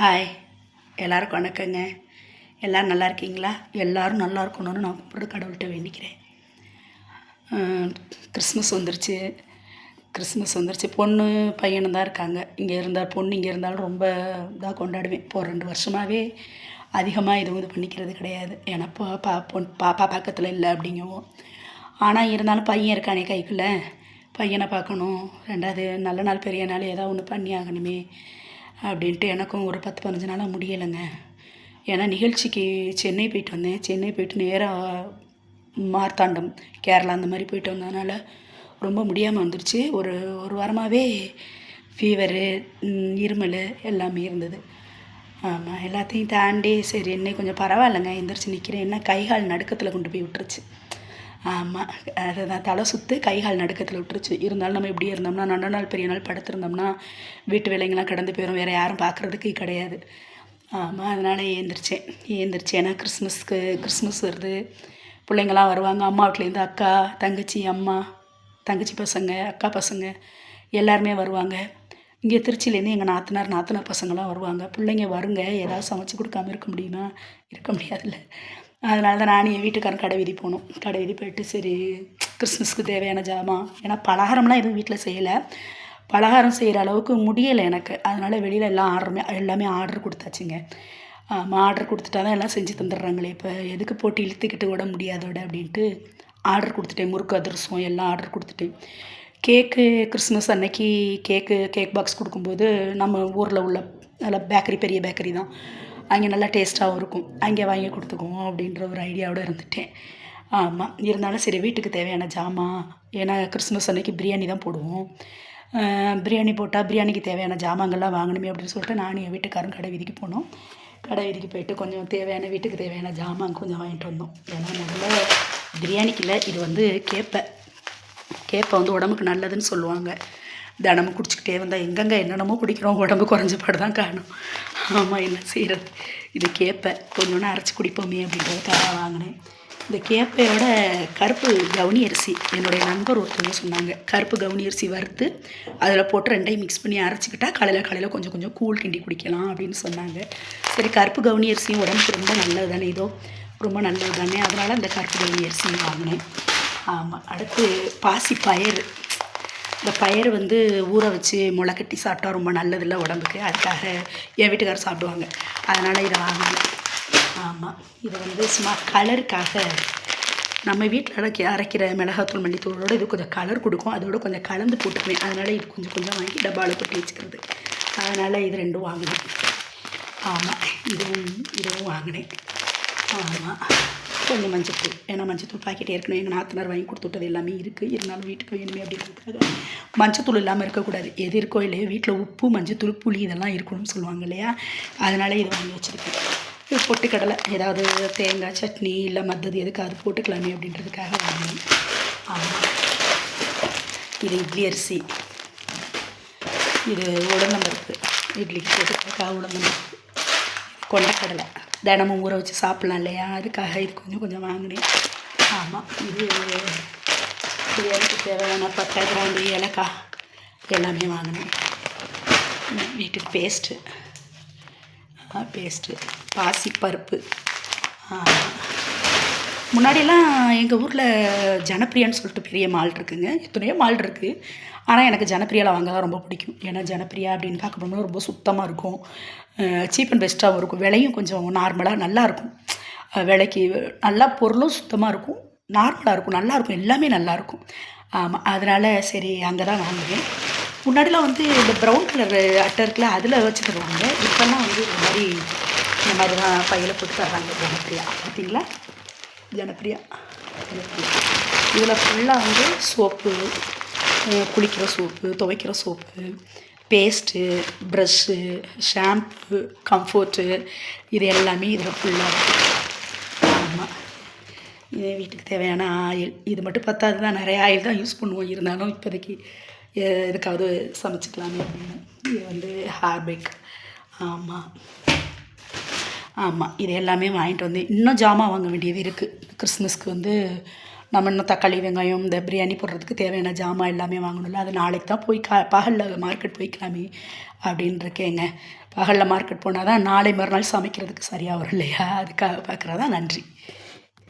Hi, எல்லாருக்கும் வணக்கங்க. எல்லோரும் நல்லா இருக்கீங்களா? எல்லோரும் நல்லா இருக்கணும்னு நான் கூட கடவுள்கிட்ட வேண்டிக்கிறேன். கிறிஸ்மஸ் வந்துருச்சு. பொண்ணு பையனும் தான் இருக்காங்க. பொண்ணு இங்கே இருந்தாலும் ரொம்ப இதாக கொண்டாடுவேன். இப்போ 2 வருஷமாகவே அதிகமாக இது பண்ணிக்கிறது கிடையாது. ஏன்னா பாப்பா பக்கத்தில் இல்லை அப்படிங்கவும். ஆனால் இருந்தாலும் பையன் இருக்கானே கைக்குள்ளே, பையனை பார்க்கணும். 2வது நல்ல நாள் பெரிய நாள் ஏதாவது ஒன்று பண்ணி ஆகணுமே அப்படின்ட்டு எனக்கும் ஒரு 10-15 நாளாக முடியலைங்க. ஏன்னா நிகழ்ச்சிக்கு சென்னை போயிட்டு வந்தேன். சென்னை போயிட்டு நேராக மார்த்தாண்டம், கேரளா அந்த மாதிரி போயிட்டு வந்ததுனால ரொம்ப முடியாமல் வந்துருச்சு. ஒரு வாரமாகவே ஃபீவரு, இருமல் எல்லாமே இருந்தது. ஆமாம், எல்லாத்தையும் தாண்டி சரி இன்னைக்கு கொஞ்சம் பரவாயில்லைங்க, எந்திரிச்சு நிற்கிறேன். என்ன கைகால் நடுக்கத்தில் கொண்டு போய் விட்டுருச்சு. ஆமாம், அதுதான் தலை சுற்று, கைகால் நடுக்கத்தில் விட்டுருச்சு. இருந்தாலும் நம்ம இப்படியே இருந்தோம்னா, நல்ல நாள் பெரிய நாள் படுத்திருந்தோம்னா வீட்டு வேலைங்கெல்லாம் கடந்து போயிடும், வேறு யாரும் பார்க்குறதுக்கு கிடையாது. ஆமாம், அதனால் ஏந்திரிச்சேன். ஏன்னா கிறிஸ்மஸ் வருது, பிள்ளைங்களாம் வருவாங்க. அம்மா வீட்லேருந்து அக்கா, தங்கச்சி, அம்மா, தங்கச்சி பசங்க, அக்கா பசங்க எல்லாருமே வருவாங்க. இங்கே திருச்சியிலேருந்து எங்கள் நாத்தனார் பசங்களாம் வருவாங்க. பிள்ளைங்க வருங்க, ஏதாவது சமைச்சு கொடுக்காம இருக்க முடியுமா? இருக்க முடியாதுல்ல. அதனால தான் நானும் என் வீட்டுக்காரன் கடை வீதி போனோம். கடை வீதி போயிட்டு சரி கிறிஸ்மஸ்க்கு தேவையான ஜாமான், ஏன்னா பலகாரம்லாம் எதுவும் வீட்டில் செய்யலை. பலகாரம் செய்கிற அளவுக்கு முடியலை எனக்கு. அதனால் வெளியில் எல்லாமே ஆர்டர் கொடுத்தாச்சுங்க. ஆர்டர் கொடுத்துட்டா தான் எல்லாம் செஞ்சு தந்துடுறாங்களே, இப்போ எதுக்கு போட்டு இழுத்துக்கிட்டு விட முடியாதோட அப்படின்ட்டு ஆர்டர் கொடுத்துட்டேன். முறுக்கு அதிரசம் எல்லாம் ஆர்டர் கொடுத்துட்டேன். கேக்கு கிறிஸ்மஸ் அன்னைக்கு கேக் பாக்ஸ் கொடுக்கும்போது நம்ம ஊரில் உள்ள நல்ல பேக்கரி, பெரிய பேக்கரி தான், அங்கே நல்லா டேஸ்ட்டாகவும் இருக்கும், அங்கே வாங்கி கொடுத்துக்குவோம் அப்படின்ற ஒரு ஐடியாவோடு இருந்துட்டேன். ஆமாம், இருந்தாலும் சரி வீட்டுக்கு தேவையான ஜாமான், ஏன்னா கிறிஸ்மஸ் அன்னைக்கு பிரியாணி தான் போடுவோம். பிரியாணி போட்டால் பிரியாணிக்கு தேவையான ஜாமான்கள்லாம் வாங்கணுமே அப்படின்னு சொல்லிட்டு நானும் என் வீட்டுக்காரரும் கடை வீதிக்கு போனோம். கடை வீதிக்கு போயிட்டு கொஞ்சம் வீட்டுக்கு தேவையான ஜாமான் கொஞ்சம் வாங்கிட்டு வந்தோம். ஏன்னா முதல்ல பிரியாணிக்கு இல்லை, இது கேப்பை உடம்புக்கு நல்லதுன்னு சொல்லுவாங்க. தினமும் குடிச்சிக்கிட்டே வந்தால் எங்கெங்கே என்னென்னமோ குடிக்கிறோம், உடம்பு குறைஞ்ச பாடு தான் காணும். ஆமாம், என்ன செய்கிறது, இது கேப்பை கொஞ்சோன்னு அரைச்சி குடிப்போமே அப்படின்றதுக்காக வாங்கினேன். இந்த கேப்பையோட கருப்பு கவுனி அரிசி என்னுடைய நண்பர் ஒருத்தவங்க சொன்னாங்க, கருப்பு கவுனி அரிசி வறுத்து அதில் போட்டு 2யும் மிக்ஸ் பண்ணி அரைச்சிக்கிட்டா காலையில் கொஞ்சம் கூழ் கிண்டி குடிக்கலாம் அப்படின்னு சொன்னாங்க. சரி, கருப்பு கவுனி அரிசியும் உடம்புக்கு ரொம்ப நல்லது தானே, ரொம்ப நல்லது தானே, அதனால் அந்த கருப்பு கவுனி அரிசியும் வாங்கினேன். ஆமாம், அடுத்து பாசி பயறு. இந்த பயறு ஊற வச்சு முளை கட்டி சாப்பிட்டா ரொம்ப நல்லதில்லை உடம்புக்கு. அதுக்காக என் வீட்டுக்காரர் சாப்பிடுவாங்க, அதனால் இதை வாங்கினேன். ஆமாம், இதை சும்மா கலருக்காக நம்ம வீட்டில் அரைக்கிற மிளகாத்தூள், மல்லித்தூளோடு இது கொஞ்சம் கலர் கொடுக்கும், அதோட கொஞ்சம் கலந்து போட்டுக்குவேன். அதனால் இது கொஞ்சம் வாங்கி டப்பாவில் கொட்டி வச்சுக்கிறது. அதனால் இது 2ம் வாங்கினேன். ஆமாம், இதுவும் வாங்கினேன். ஆமாம், கொஞ்சம் மஞ்சத்தூள், ஏன்னா மஞ்சத்தூள் பாக்கெட் ஏற்கனவே எங்கள் நாத்தனார் வாங்கி கொடுத்துட்டது எல்லாமே இருக்குது. இருந்தாலும் வீட்டுக்கு வேணுமே அப்படின்றதுக்காக மஞ்சத்தூள் இல்லாமல் இருக்கக்கூடாது. எது இருக்கோ இல்லையோ வீட்டில் உப்பு, மஞ்சத்தூள், புளி இதெல்லாம் இருக்கணும்னு சொல்லுவாங்க இல்லையா, அதனால் இதை வாங்கி வச்சுருக்கேன். இது பொட்டுக்கடலை, ஏதாவது தேங்காய் சட்னி இல்லை மற்றது எதுக்காவது போட்டுக்கலாமே அப்படின்றதுக்காக வாங்கினேன். ஆமாம், இது இட்லி அரிசி, இது உளுந்தம்பருப்பு, இட்லிக்கு போட்டுக்கிறதுக்காக உளுந்தம்பருப்பு, கொண்டக்கடலை தினமும் ஊற வச்சு சாப்பிட்லாம் இல்லையா, அதுக்காக இது கொஞ்சம் வாங்கினேன். ஆமாம், இது பிரியாணிக்கு தேவையான பட்டை, கிராம்பு, ஏலக்காய் எல்லாமே வாங்கினேன். வீட்டுக்கு பேஸ்ட்டு, பாசிப்பருப்பு. முன்னாடியெல்லாம் எங்கள் ஊரில் ஜனப்பிரியான்னு சொல்லிட்டு பெரிய மால் இருக்குதுங்க. எத்தனையோ மால் இருக்குது, ஆனால் எனக்கு ஜனப்பிரியாவில் வாங்க தான் ரொம்ப பிடிக்கும். ஏன்னா ஜனப்பிரியா அப்படின்னு பார்க்க போனோம்னா ரொம்ப சுத்தமாக இருக்கும், சீப் அண்ட் பெஸ்ட்டாகவும் இருக்கும், விலையும் கொஞ்சம் நார்மலாக நல்லாயிருக்கும். விலைக்கு நல்லா பொருளும் சுத்தமாக இருக்கும், நார்மலாக இருக்கும், நல்லாயிருக்கும், எல்லாமே நல்லாயிருக்கும். ஆமாம், அதனால் சரி அங்கே தான் வாங்குவேன். முன்னாடிலாம் இந்த ப்ரௌன் கலர் அட்டை இருக்குல்ல, அதில் வச்சு தருவாங்க. இப்போல்லாம் இந்த மாதிரி தான் பையில் போட்டு தர்றாங்க. ஜனப்பிரியா பார்த்தீங்களா, ஜனப்பிரியா. இதில் ஃபுல்லாக சோப்பு, குளிக்கிற சோப்பு, துவைக்கிற soap, paste, brush, shampoo, comfort, இது எல்லாமே இதில் ஃபுல்லாக இருக்குது. ஆமாம், இது வீட்டுக்கு தேவையான ஆயில். இது மட்டும் பத்தாது தான், நிறைய ஆயில் தான் யூஸ் பண்ணுவோம். இருந்தாலும் இப்போதைக்கு எதுக்காவது சமைச்சிக்கலாமே அப்படின்னு. இது ஹார்பிக். ஆமாம், இது எல்லாமே வாங்கிட்டு வந்து இன்னும் ஜாமான் வாங்க வேண்டியது இருக்குது. கிறிஸ்மஸ்க்கு நம்ம இன்னும் தக்காளி வெங்காயம் இந்த பிரியாணி போடுறதுக்கு தேவையான ஜாமான் எல்லாமே வாங்கணும்ல, அது நாளைக்கு தான் போய் பகலில் மார்க்கெட் போய்க்கலாமே அப்படின்னு இருக்கேங்க. பகலில் மார்க்கெட் போனால் தான் நாளை மறுநாள் சமைக்கிறதுக்கு சரியாக வரும் இல்லையா? அதுக்காக பார்க்குறதா. நன்றி.